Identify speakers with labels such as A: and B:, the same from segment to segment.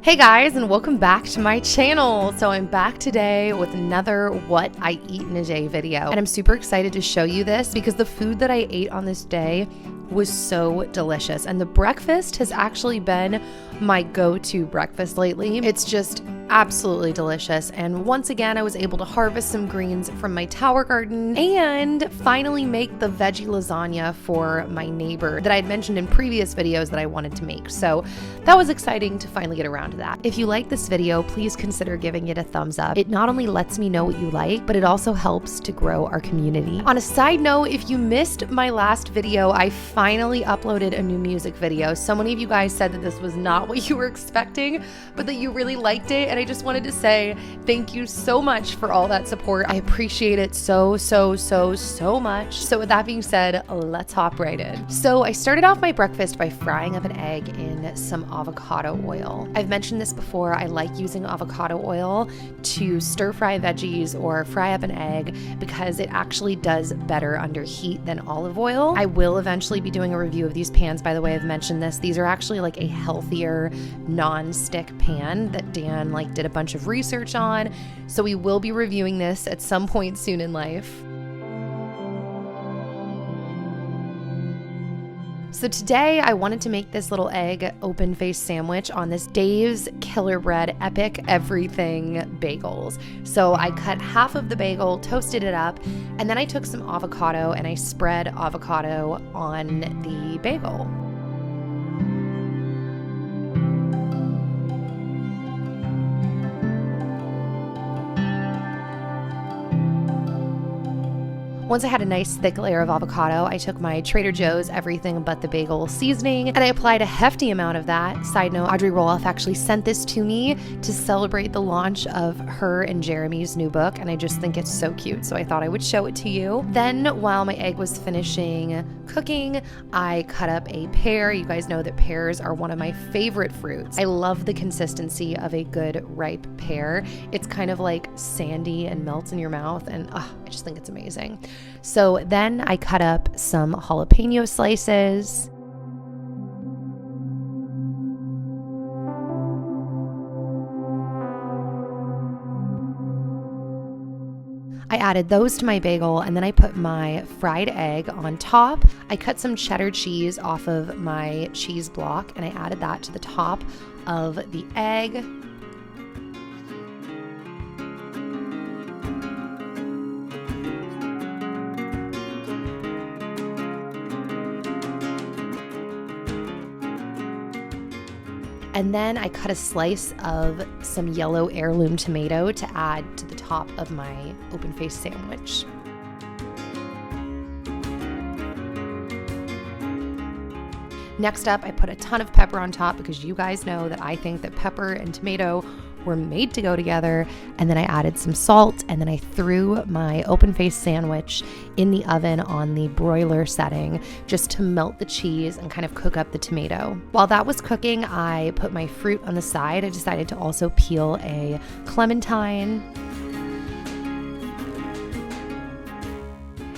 A: Hey guys, and welcome back to my channel. So I'm back today with another what I eat in a day video. And I'm super excited to show you this because the food that I ate on this day was so delicious. And the breakfast has actually been my go-to breakfast lately. It's just absolutely delicious. And once again, I was able to harvest some greens from my tower garden and finally make the veggie lasagna for my neighbor that I had mentioned in previous videos that I wanted to make. So that was exciting to finally get around to that. If you like this video, please consider giving it a thumbs up. It not only lets me know what you like, but it also helps to grow our community. On a side note, if you missed my last video, I finally uploaded a new music video. So many of you guys said that this was not what you were expecting, but that you really liked it. And I just wanted to say thank you so much for all that support. I appreciate it so much. So with that being said, let's hop right in. So I started off my breakfast by frying up an egg in some avocado oil. I've mentioned this before. I like using avocado oil to stir fry veggies or fry up an egg because it actually does better under heat than olive oil. I will eventually be doing a review of these pans. By the way, I've mentioned this. These are actually like a healthier non-stick pan that Dan did a bunch of research on. So we will be reviewing this at some point soon in life. So today I wanted to make this little egg open face sandwich on this Dave's Killer Bread Epic Everything bagels. So I cut half of the bagel, toasted it up, and then I took some avocado and I spread avocado on the bagel. Once I had a nice thick layer of avocado, I took my Trader Joe's Everything But the Bagel seasoning and I applied a hefty amount of that. Side note, Audrey Roloff actually sent this to me to celebrate the launch of her and Jeremy's new book, and I just think it's so cute, so I thought I would show it to you. Then while my egg was finishing cooking, I cut up a pear. You guys know that pears are one of my favorite fruits. I love the consistency of a good ripe pear. It's kind of like sandy and melts in your mouth, and I just think it's amazing. So then I cut up some jalapeno slices. I added those to my bagel, and then I put my fried egg on top. I cut some cheddar cheese off of my cheese block and I added that to the top of the egg. And then I cut a slice of some yellow heirloom tomato to add to the top of my open face sandwich. Next up, I put a ton of pepper on top because you guys know that I think that pepper and tomato were made to go together. And then I added some salt, and then I threw my open face sandwich in the oven on the broiler setting just to melt the cheese and kind of cook up the tomato. While that was cooking, I put my fruit on the side. I decided to also peel a clementine.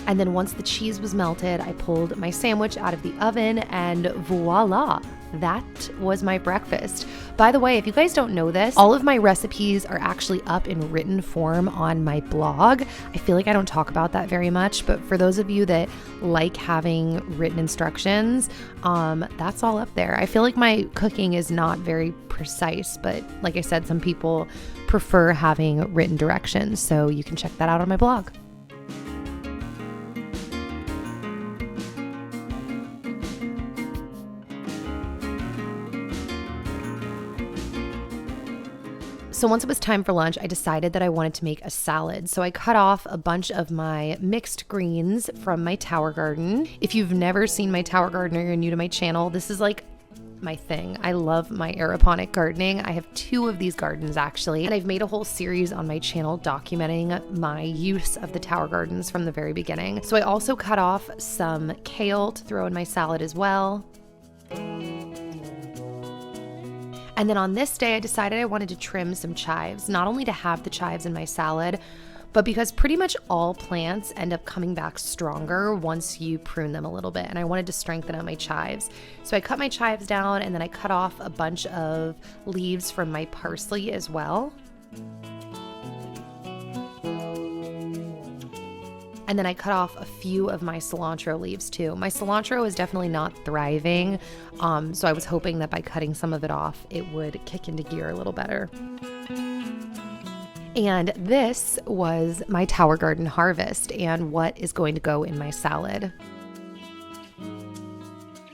A: And then once the cheese was melted, I pulled my sandwich out of the oven and voila, that was my breakfast. By the way, if you guys don't know this, all of my recipes are actually up in written form on my blog. I feel like I don't talk about that very much, but for those of you that like having written instructions, that's all up there. I feel like my cooking is not very precise, but like I said, some people prefer having written directions, so you can check that out on my blog. So once it was time for lunch, I decided that I wanted to make a salad. So I cut off a bunch of my mixed greens from my tower garden. If you've never seen my tower garden or you're new to my channel, this is like my thing. I love my aeroponic gardening. I have 2 of these gardens actually, and I've made a whole series on my channel documenting my use of the tower gardens from the very beginning. So I also cut off some kale to throw in my salad as well. And then on this day, I decided I wanted to trim some chives, not only to have the chives in my salad, But because pretty much all plants end up coming back stronger once you prune them a little bit, and I wanted to strengthen out my chives. So I cut my chives down, and then I cut off a bunch of leaves from my parsley as well. And then I cut off a few of my cilantro leaves too. My cilantro is definitely not thriving, so I was hoping that by cutting some of it off, it would kick into gear a little better. And this was my Tower Garden harvest and what is going to go in my salad.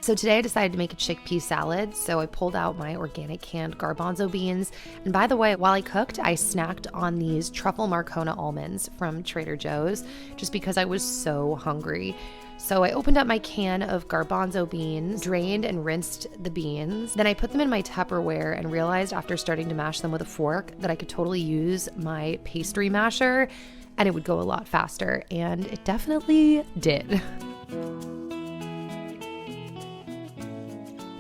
A: So today I decided to make a chickpea salad, so I pulled out my organic canned garbanzo beans. And by the way, while I cooked, I snacked on these truffle Marcona almonds from Trader Joe's just because I was so hungry. So I opened up my can of garbanzo beans, drained and rinsed the beans. Then I put them in my Tupperware and realized after starting to mash them with a fork that I could totally use my pastry masher and it would go a lot faster. And it definitely did.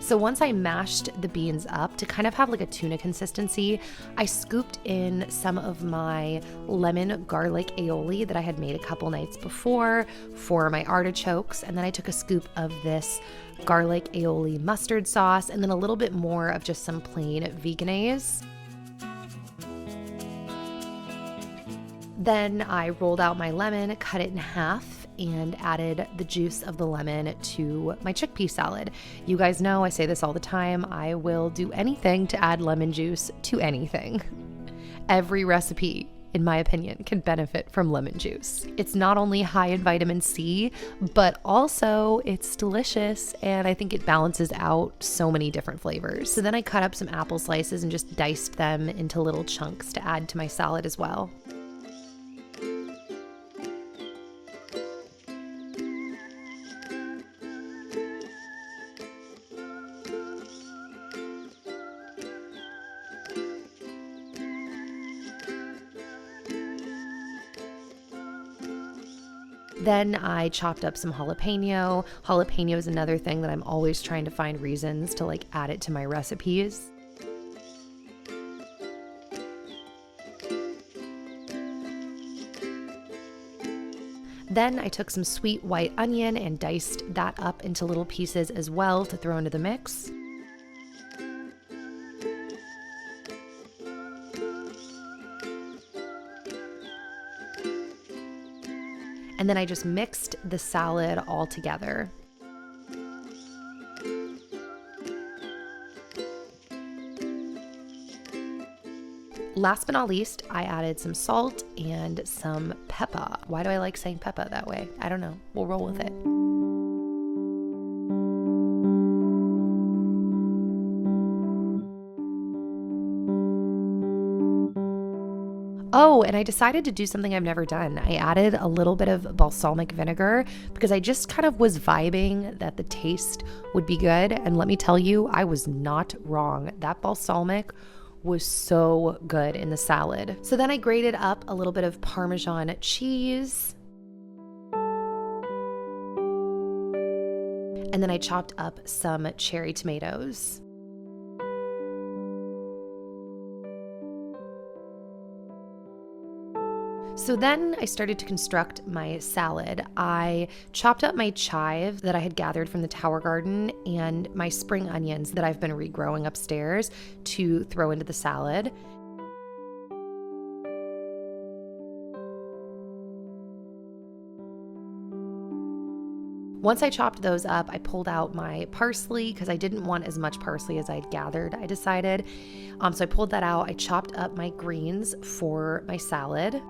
A: So once I mashed the beans up to kind of have like a tuna consistency, I scooped in some of my lemon garlic aioli that I had made a couple nights before for my artichokes. And then I took a scoop of this garlic aioli mustard sauce and then a little bit more of just some plain veganaise. Then I rolled out my lemon, cut it in half, and added the juice of the lemon to my chickpea salad. You guys know I say this all the time. I will do anything to add lemon juice to anything. Every recipe, in my opinion, can benefit from lemon juice. It's not only high in vitamin C, but also it's delicious, and I think it balances out so many different flavors. So then I cut up some apple slices and just diced them into little chunks to add to my salad as well. Then I chopped up some jalapeno. Jalapeno is another thing that I'm always trying to find reasons to like add it to my recipes. Then I took some sweet white onion and diced that up into little pieces as well to throw into the mix. And then I just mixed the salad all together. Last but not least, I added some salt and some pepper. Why do I like saying pepper that way? I don't know. We'll roll with it. Oh, and I decided to do something I've never done. I added a little bit of balsamic vinegar because I just kind of was vibing that the taste would be good. And let me tell you, I was not wrong. That balsamic was so good in the salad. So then I grated up a little bit of Parmesan cheese. And then I chopped up some cherry tomatoes. So then I started to construct my salad. I chopped up my chive that I had gathered from the Tower Garden and my spring onions that I've been regrowing upstairs to throw into the salad. Once I chopped those up, I pulled out my parsley because I didn't want as much parsley as I'd gathered, I decided. So I pulled that out. I chopped up my greens for my salad.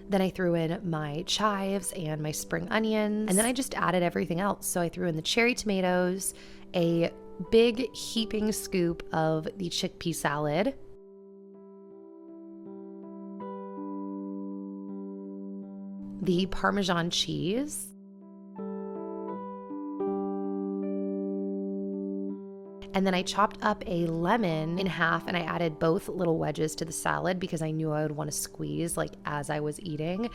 A: Then I threw in my chives and my spring onions, and then I just added everything else. So I threw in the cherry tomatoes, a big heaping scoop of the chickpea salad, the Parmesan cheese, And then I chopped up a lemon in half and I added both little wedges to the salad because I knew I would want to squeeze like as I was eating.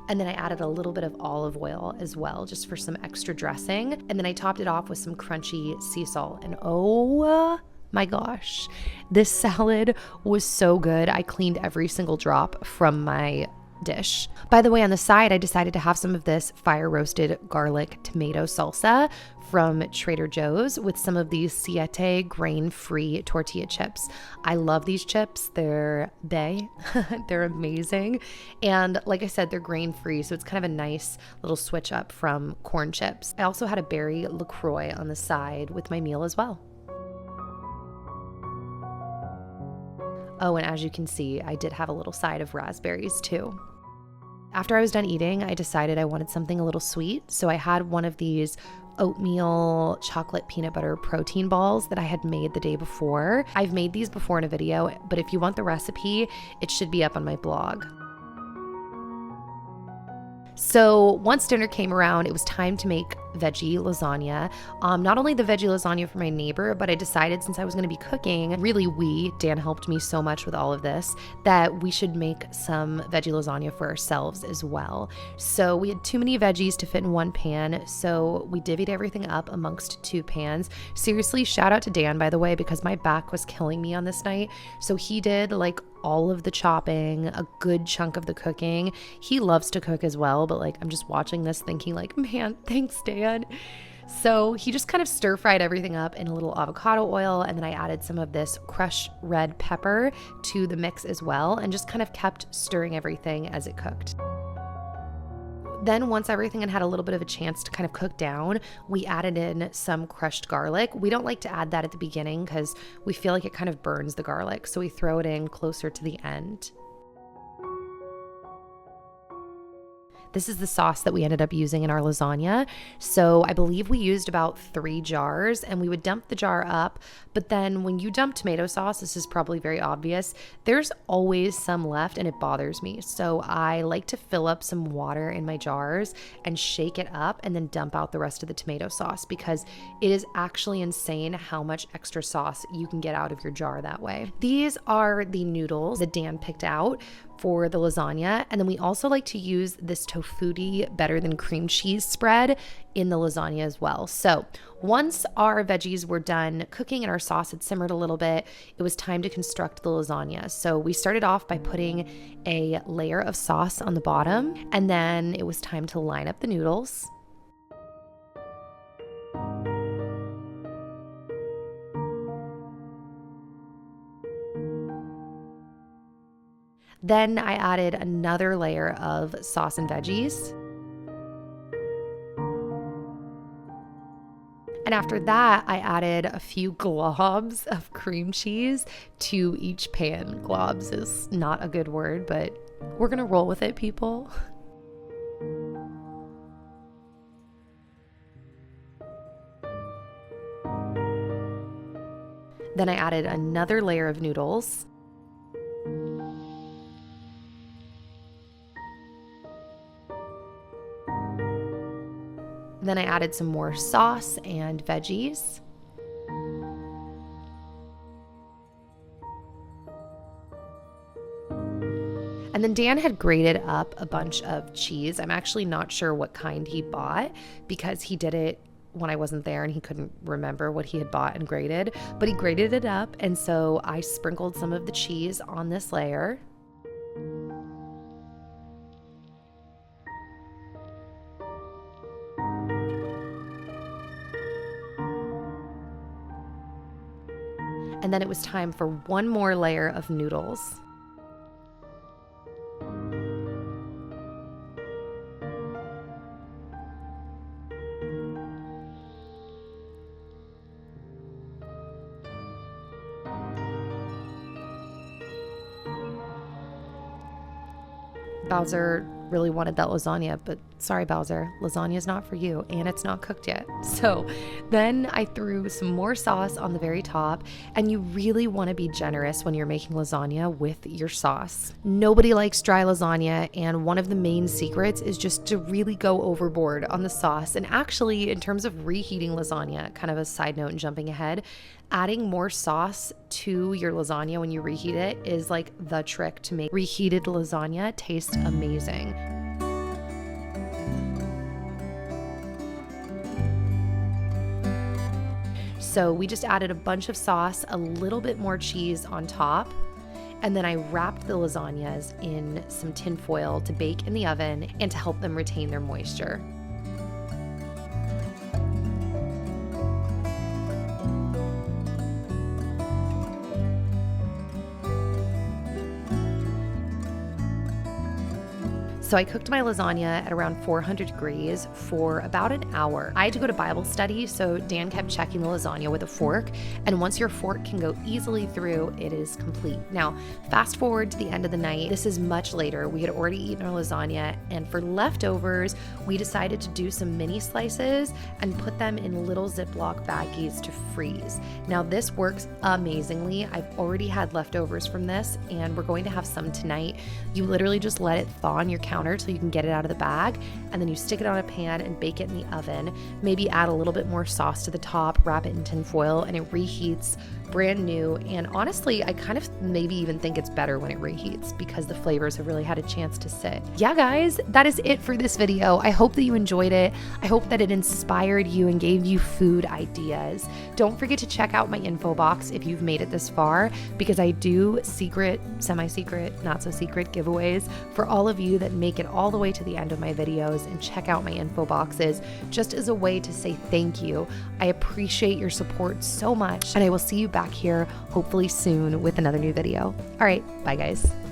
A: And then I added a little bit of olive oil as well, just for some extra dressing. And then I topped it off with some crunchy sea salt. And oh my gosh, this salad was so good. I cleaned every single drop from my dish. By the way, on the side, I decided to have some of this fire roasted garlic tomato salsa from Trader Joe's with some of these Siete grain-free tortilla chips. I love these chips. They're amazing. And like I said, they're grain-free, so it's kind of a nice little switch up from corn chips. I also had a berry LaCroix on the side with my meal as well. Oh, and as you can see, I did have a little side of raspberries too. After I was done eating, I decided I wanted something a little sweet, so I had one of these oatmeal chocolate peanut butter protein balls that I had made the day before. I've made these before in a video, but if you want the recipe, it should be up on my blog. So once dinner came around, it was time to make veggie lasagna. Not only the veggie lasagna for my neighbor, but I decided since I was going to be cooking, Dan helped me so much with all of this, that we should make some veggie lasagna for ourselves as well. So we had too many veggies to fit in one pan, so we divvied everything up amongst two pans. Seriously, shout out to Dan, by the way, because my back was killing me on this night. So he did like all of the chopping, a good chunk of the cooking. He loves to cook as well, but like I'm just watching this thinking like, man, thanks, Dan. So he just kind of stir fried everything up in a little avocado oil, and then I added some of this crushed red pepper to the mix as well, and just kind of kept stirring everything as it cooked. Then once everything had a little bit of a chance to kind of cook down, we added in some crushed garlic. We don't like to add that at the beginning because we feel like it kind of burns the garlic, so we throw it in closer to the end. This is the sauce that we ended up using in our lasagna. So I believe we used about 3 jars, and we would dump the jar up. But then when you dump tomato sauce, this is probably very obvious, there's always some left and it bothers me. So I like to fill up some water in my jars and shake it up and then dump out the rest of the tomato sauce, because it is actually insane how much extra sauce you can get out of your jar that way. These are the noodles that Dan picked out for the lasagna. And then we also like to use this tofutti better than cream cheese spread in the lasagna as well. So once our veggies were done cooking and our sauce had simmered a little bit, it was time to construct the lasagna. So we started off by putting a layer of sauce on the bottom, and then it was time to line up the noodles. Then I added another layer of sauce and veggies. And after that, I added a few globs of cream cheese to each pan. Globs is not a good word, but we're gonna roll with it, people. Then I added another layer of noodles. Then I added some more sauce and veggies. And then Dan had grated up a bunch of cheese. I'm actually not sure what kind he bought because he did it when I wasn't there and he couldn't remember what he had bought and grated, but he grated it up. And so I sprinkled some of the cheese on this layer. And then it was time for one more layer of noodles. Bowser really wanted that lasagna, but sorry, Bowser, lasagna is not for you, and it's not cooked yet. So then I threw some more sauce on the very top, and you really want to be generous when you're making lasagna with your sauce. Nobody likes dry lasagna, and one of the main secrets is just to really go overboard on the sauce. And actually, in terms of reheating lasagna, kind of a side note and jumping ahead, adding more sauce to your lasagna when you reheat it is like the trick to make reheated lasagna taste amazing. So we just added a bunch of sauce, a little bit more cheese on top, and then I wrapped the lasagnas in some tin foil to bake in the oven and to help them retain their moisture. So I cooked my lasagna at around 400 degrees for about an hour. I had to go to Bible study, so Dan kept checking the lasagna with a fork, and once your fork can go easily through, it is complete. Now, fast forward to the end of the night. This is much later. We had already eaten our lasagna, and for leftovers, we decided to do some mini slices and put them in little Ziploc baggies to freeze. Now, this works amazingly. I've already had leftovers from this, and we're going to have some tonight. You literally just let it thaw on your counter so you can get it out of the bag, and then you stick it on a pan and bake it in the oven. Maybe add a little bit more sauce to the top, wrap it in tin foil, and it reheats brand new. And honestly, I kind of maybe even think it's better when it reheats because the flavors have really had a chance to sit. Yeah, guys, that is it for this video. I hope that you enjoyed it. I hope that it inspired you and gave you food ideas. Don't forget to check out my info box if you've made it this far, because I do secret, semi-secret, not so secret giveaways for all of you that make it all the way to the end of my videos and check out my info boxes just as a way to say thank you. I appreciate your support so much, and I will see you back here hopefully soon with another new video. All right, bye guys.